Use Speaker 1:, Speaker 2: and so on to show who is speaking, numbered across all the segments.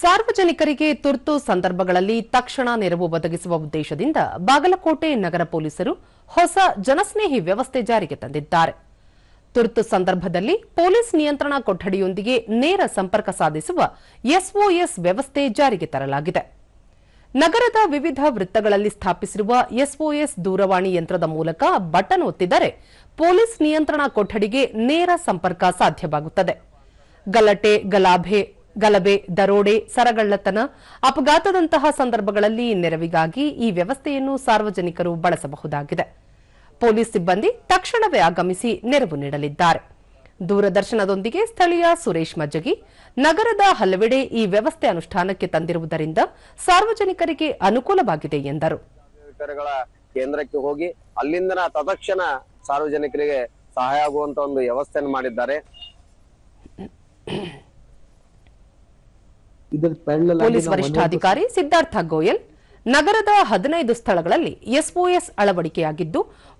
Speaker 1: ಸಾರ್ವಜನಿಕರಿಗೆ ತುರ್ತು ಸಂದರ್ಭಗಳಲ್ಲಿ ತಕ್ಷಣ ನೆರವು ಒದಗಿಸುವ ಉದ್ದೇಶದಿಂದ ಬಾಗಲಕೋಟೆ ನಗರ ಪೊಲೀಸರು ಹೊಸ ಜನಸ್ನೇಹಿ ವ್ಯವಸ್ಥೆ ಜಾರಿಗೆ ತಂದಿದ್ದಾರೆ. ತುರ್ತು ಸಂದರ್ಭದಲ್ಲಿ ಪೊಲೀಸ್ ನಿಯಂತ್ರಣ ಕೊಠಡಿಯೊಂದಿಗೆ ನೇರ ಸಂಪರ್ಕ ಸಾಧಿಸುವ ಎಸ್ಒಎಸ್ ವ್ಯವಸ್ಥೆ ಜಾರಿಗೆ ತರಲಾಗಿದೆ. ನಗರದ ವಿವಿಧ ವೃತ್ತಗಳಲ್ಲಿ ಸ್ಥಾಪಿಸಿರುವ ಎಸ್ಒಎಸ್ ದೂರವಾಣಿ ಯಂತ್ರದ ಮೂಲಕ ಬಟನ್ ಒತ್ತಿದರೆ ಪೊಲೀಸ್ ನಿಯಂತ್ರಣ ಕೊಠಡಿಗೆ ನೇರ ಸಂಪರ್ಕ ಸಾಧ್ಯವಾಗುತ್ತದೆ. ಗಲಾಟೆ, ಗಲಭೆ, ದರೋಡೆ, ಸರಗಳ್ಳತನ, ಅಪಘಾತದಂತಹ ಸಂದರ್ಭಗಳಲ್ಲಿ ನೆರವಿಗಾಗಿ ಈ ವ್ಯವಸ್ಥೆಯನ್ನು ಸಾರ್ವಜನಿಕರು ಬಳಸಬಹುದಾಗಿದೆ. ಪೊಲೀಸ್ ಸಿಬ್ಬಂದಿ ತಕ್ಷಣವೇ ಆಗಮಿಸಿ ನೆರವು ನೀಡಲಿದ್ದಾರೆ. ದೂರದರ್ಶನದೊಂದಿಗೆ ಸ್ಥಳೀಯ ಸುರೇಶ್ ಮಜ್ಜಗಿ, ನಗರದ ಹಲವೆಡೆ ಈ ವ್ಯವಸ್ಥೆ ಅನುಷ್ಠಾನಕ್ಕೆ ತಂದಿರುವುದರಿಂದ ಸಾರ್ವಜನಿಕರಿಗೆ ಅನುಕೂಲವಾಗಿದೆ ಎಂದರು.
Speaker 2: ಕೇಂದ್ರಕ್ಕೆ ಹೋಗಿ ಅಲ್ಲಿಂದ ತತ್ಕ್ಷಣ ಸಾರ್ವಜನಿಕರಿಗೆ ಸಹಾಯ ಆಗುವಂತ ಒಂದು ವ್ಯವಸ್ಥೆಯನ್ನು ಮಾಡಿದ್ದಾರೆ.
Speaker 1: ಪೊಲೀಸ್ ವರಿಷ್ಠಾಧಿಕಾರಿ ಸಿದ್ಧಾರ್ಥ ಗೋಯಲ್, ನಗರದ 15 ಸ್ಥಳಗಳಲ್ಲಿ ಎಸ್ಒಎಸ್ ಅಳವಡಿಕೆಯಾಗಿದ್ದು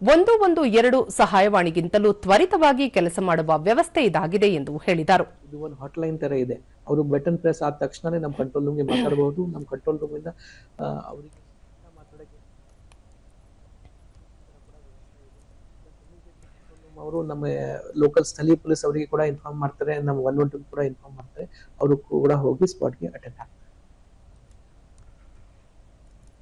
Speaker 1: 112 ಸಹಾಯವಾಣಿಗಿಂತಲೂ ತ್ವರಿತವಾಗಿ ಕೆಲಸ ಮಾಡುವ ವ್ಯವಸ್ಥೆ ಇದಾಗಿದೆ ಎಂದು ಹೇಳಿದರು.
Speaker 3: ಇದು ಒಂದು ಹಾಟ್ಲೈನ್ ತರ ಇದೆ. ಅವರು ಬಟನ್ ಪ್ರೆಸ್ ಆದ ತಕ್ಷಣ ನಮ್ಮ ಕಂಟ್ರೋಲ್ ರೂಮ್ಗೆ ಮಾತಾಡಬಹುದು. ನಮ್ಮ ಕಂಟ್ರೋಲ್ ರೂಮ್ ಇಂದ ಅವರಿಗೆ ಮಾತಾಡಕ್ಕೆ ಅವರು ನಮ್ಮ ಲೋಕಲ್ ಸ್ಥಳೀಯ ಪೊಲೀಸ್ ಅವರಿಗೆ ಕೂಡ ಇನ್ಫಾರ್ಮ್ ಮಾಡ್ತಾರೆ. ನಮ್ಮ 112 ಕೂಡ ಇನ್ಫಾರ್ಮ್ ಮಾಡ್ತಾರೆ. ಅವರು ಕೂಡ ಹೋಗಿ ಸ್ಪಾಟ್ಗೆ ಅಟೆಂಡ್ ಆಗ್ತಾರೆ.